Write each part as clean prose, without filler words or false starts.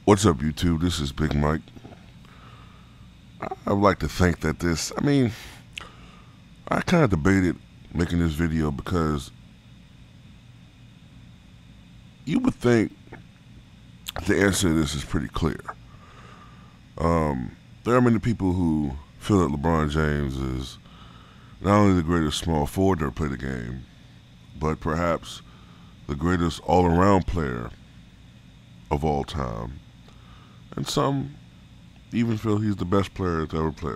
What's up, YouTube? This is Big Mike. I would like to think that I kind of debated making this video because you would think the answer to this is pretty clear. There are many people who feel that LeBron James is not only the greatest small forward to ever play the game, but perhaps the greatest all-around player of all time. And some even feel he's the best player to ever play.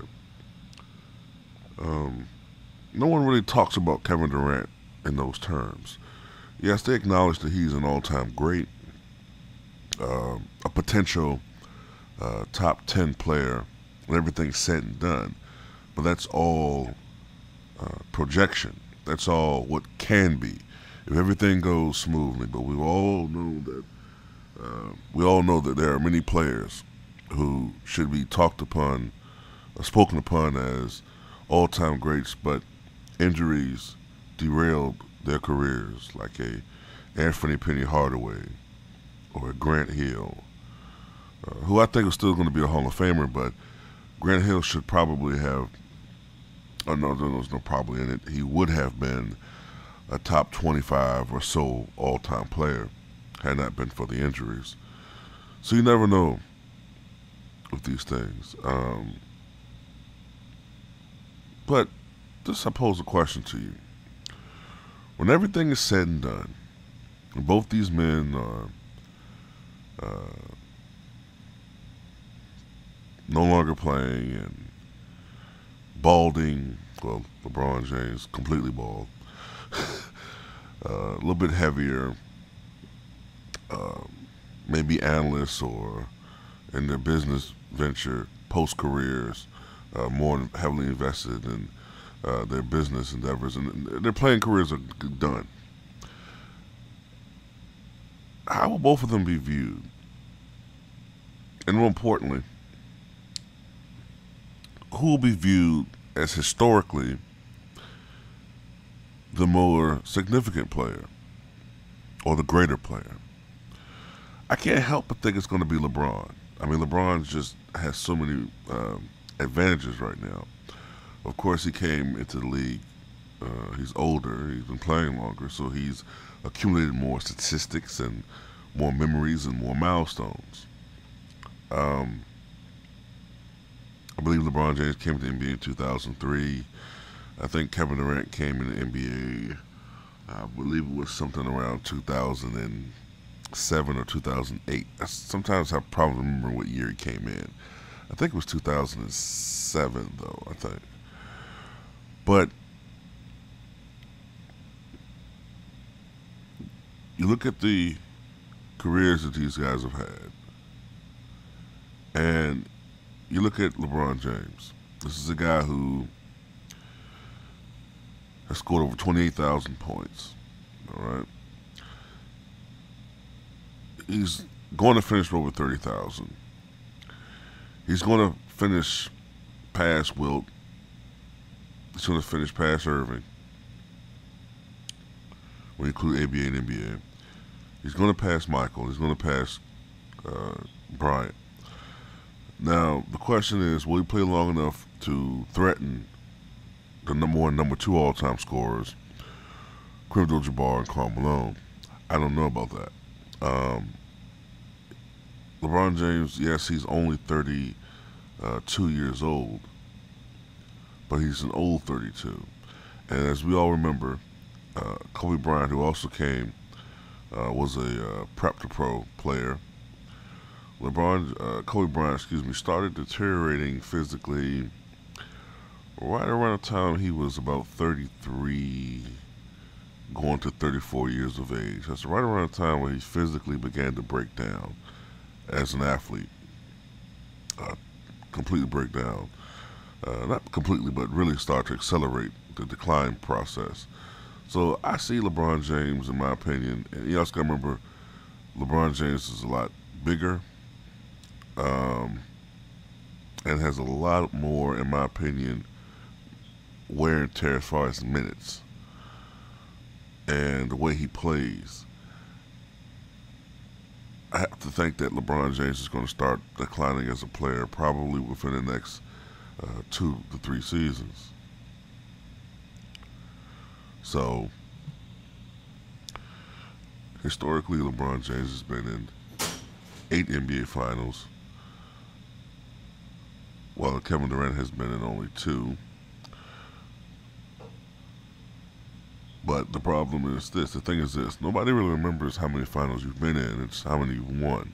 No one really talks about Kevin Durant in those terms. Yes, they acknowledge that he's an all-time great, a potential top 10 player when everything's said and done. But that's all projection. That's all what can be if everything goes smoothly. But we all know that there are many players who should be talked upon, spoken upon as all-time greats, but injuries derailed their careers, like a Anthony Penny Hardaway or a Grant Hill, who I think is still going to be a Hall of Famer, but Grant Hill should probably have, oh no, there's no probably in it, he would have been a top 25 or so all-time player had not been for the injuries. So you never know with these things. But this, I pose a question to you. When everything is said and done, and both these men are no longer playing and balding, well, LeBron James completely bald, a little bit heavier, maybe analysts or in their business venture, post-careers, more heavily invested in their business endeavors, and their playing careers are done. How will both of them be viewed? And more importantly, who will be viewed as historically the more significant player or the greater player? I can't help but think it's going to be LeBron. I mean, LeBron just has so many advantages right now. Of course, he came into the league. He's older. He's been playing longer, so he's accumulated more statistics and more memories and more milestones. I believe LeBron James came to the NBA in 2003. I think Kevin Durant came in the NBA, I believe it was something around 2007 or 2008. Sometimes I probably remember what year he came in. I think it was 2007, though, I think. But you look at the careers that these guys have had, and you look at LeBron James. This is a guy who has scored over 28,000 points. All right. He's going to finish over 30,000. He's going to finish past Wilt. He's going to finish past Irving. When you include ABA and NBA. He's going to pass Michael. He's going to pass Bryant. Now, the question is, will he play long enough to threaten the number one, number two all-time scorers, Kareem Abdul-Jabbar and Karl Malone? I don't know about that. LeBron James, yes, he's only 32 years old, but he's an old 32. And as we all remember, Kobe Bryant, who also came, was a prep to pro player. Kobe Bryant, started deteriorating physically right around the time he was about 33, going to 34 years of age. That's right around the time when he physically began to break down as an athlete. Completely break down. Not completely, but really start to accelerate the decline process. So I see LeBron James, in my opinion, and you also got to remember, LeBron James is a lot bigger, and has a lot more, in my opinion, wear and tear as far as minutes and the way he plays. I have to think that LeBron James is going to start declining as a player probably within the next 2 to 3 seasons. So historically, LeBron James has been in 8 NBA Finals, while Kevin Durant has been in only 2. But the problem is this. The thing is this. Nobody really remembers how many finals you've been in. It's how many you've won.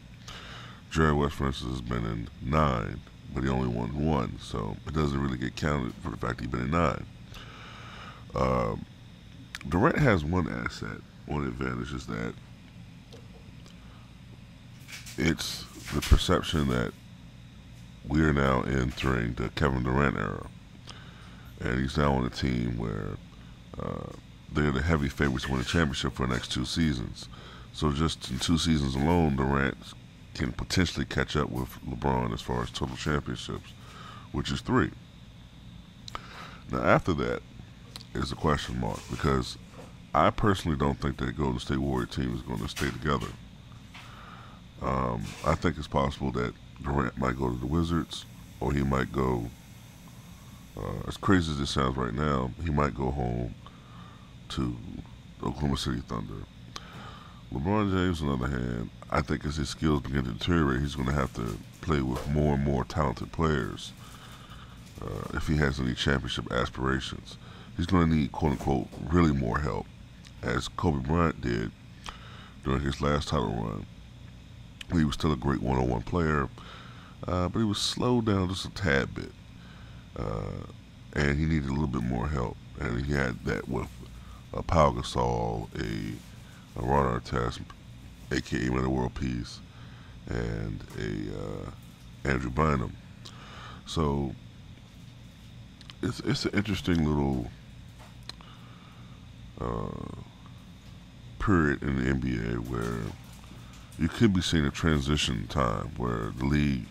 Jerry West, for instance, has been in 9, but he only won 1. So it doesn't really get counted for the fact he's been in 9. Um, Durant has one asset, one advantage is that it's the perception that we are now entering the Kevin Durant era. And he's now on a team where uh, they're the heavy favorites to win the championship for the next 2 seasons. So just in 2 seasons alone, Durant can potentially catch up with LeBron as far as total championships, which is 3. Now after that is a question mark because I personally don't think that Golden State Warrior team is going to stay together. I think it's possible that Durant might go to the Wizards, or he might go. As crazy as it sounds right now, he might go home to Oklahoma City Thunder. LeBron James, on the other hand, I think as his skills begin to deteriorate, he's going to have to play with more and more talented players if he has any championship aspirations. He's going to need, quote unquote, really more help, as Kobe Bryant did during his last title run. He was still a great one-on-one player, but he was slowed down just a tad bit, and he needed a little bit more help. And he had that with Pau Gasol, a Ron Artest, aka Man of World Peace, and a Andrew Bynum. So it's an interesting little period in the NBA where you could be seeing a transition time where the league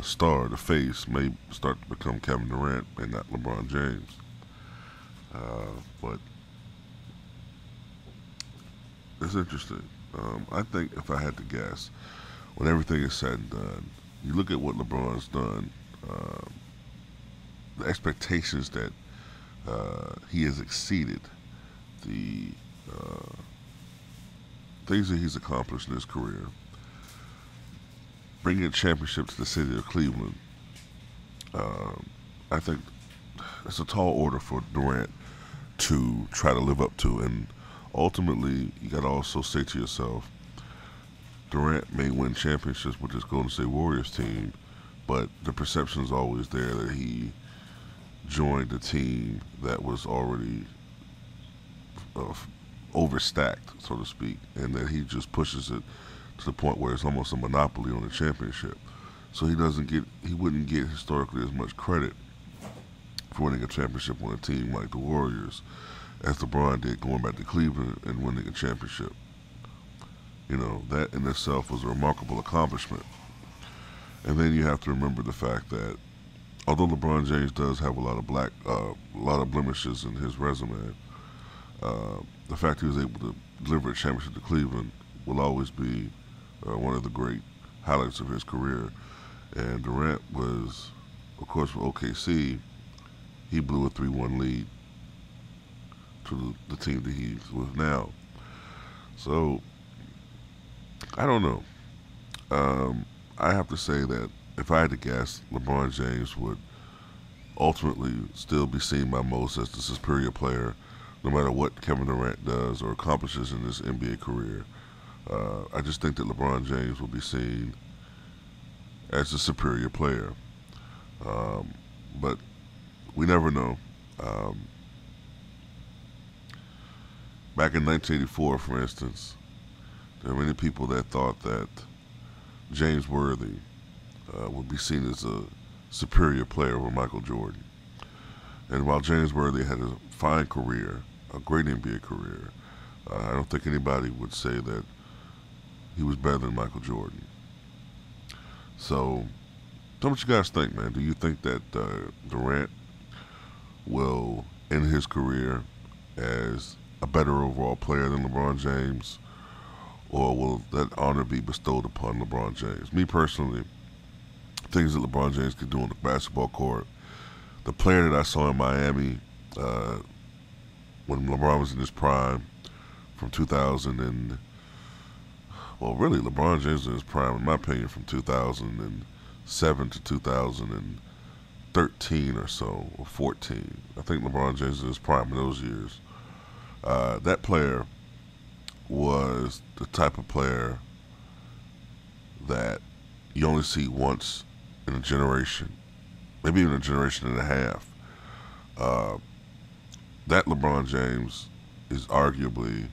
star, the face, may start to become Kevin Durant and not LeBron James. But it's interesting. I think if I had to guess, when everything is said and done, you look at what LeBron's done, the expectations that he has exceeded, the things that he's accomplished in his career, bringing a championship to the city of Cleveland. I think it's a tall order for Durant to try to live up to, and ultimately, you got to also say to yourself, Durant may win championships with this Golden State Warriors team, but the perception is always there that he joined a team that was already uh, overstacked, so to speak, and that he just pushes it to the point where it's almost a monopoly on the championship. So he wouldn't get historically as much credit for winning a championship on a team like the Warriors as LeBron did going back to Cleveland and winning a championship. You know, that in itself was a remarkable accomplishment. And then you have to remember the fact that although LeBron James does have a lot of blemishes in his resume, the fact he was able to deliver a championship to Cleveland will always be one of the great highlights of his career. And Durant was, of course, with OKC, he blew a 3-1 lead to the team that he's with now. So, I don't know. I have to say that if I had to guess, LeBron James would ultimately still be seen by most as the superior player, no matter what Kevin Durant does or accomplishes in his NBA career. I just think that LeBron James will be seen as the superior player. But we never know. Back in 1984, for instance, there were many people that thought that James Worthy would be seen as a superior player over Michael Jordan. And while James Worthy had a fine career, a great NBA career, I don't think anybody would say that he was better than Michael Jordan. So, tell me what you guys think, man. Do you think that Durant will end his career as a better overall player than LeBron James? or will that honor be bestowed upon LeBron James? Me personally, things that LeBron James could do on the basketball court. The player that I saw in Miami uh, when LeBron was in his prime from 2000 and well, really, LeBron James was in his prime, in my opinion, from 2007 to 2013 or so, or 14. I think LeBron James was in his prime in those years. That player was the type of player that you only see once in a generation, maybe even a generation and a half. Uh, that LeBron James is arguably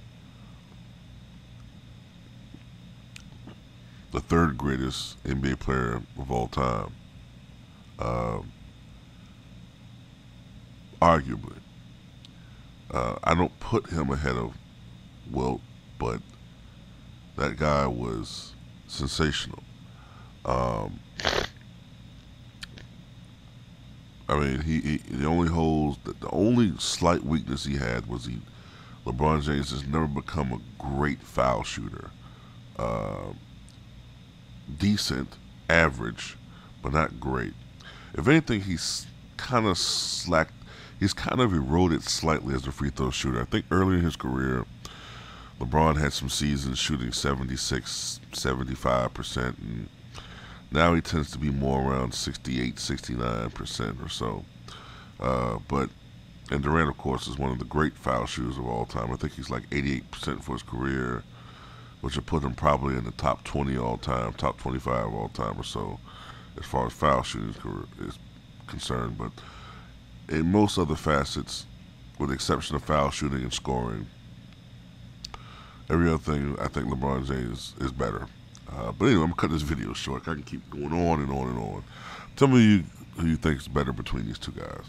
the third greatest NBA player of all time. Uh, Arguably. I don't put him ahead of Wilt, but that guy was sensational. Um, I mean, the only holes, the only slight weakness he had was LeBron James has never become a great foul shooter. Uh, Decent, average, but not great. If anything, he's kind of slacked. He's kind of eroded slightly as a free throw shooter. I think earlier in his career, LeBron had some seasons shooting 76, 75%, and now he tends to be more around 68, 69% or so. But and Durant, of course, is one of the great foul shooters of all time. I think he's like 88% for his career, which would put him probably in the top 20 all time, top 25 all time or so, as far as foul shooting is concerned. But in most other facets, with the exception of foul shooting and scoring, every other thing, I think LeBron James is better. But anyway, I'm going to cut this video short. I can keep going on and on and on. Tell me who you think is better between these two guys.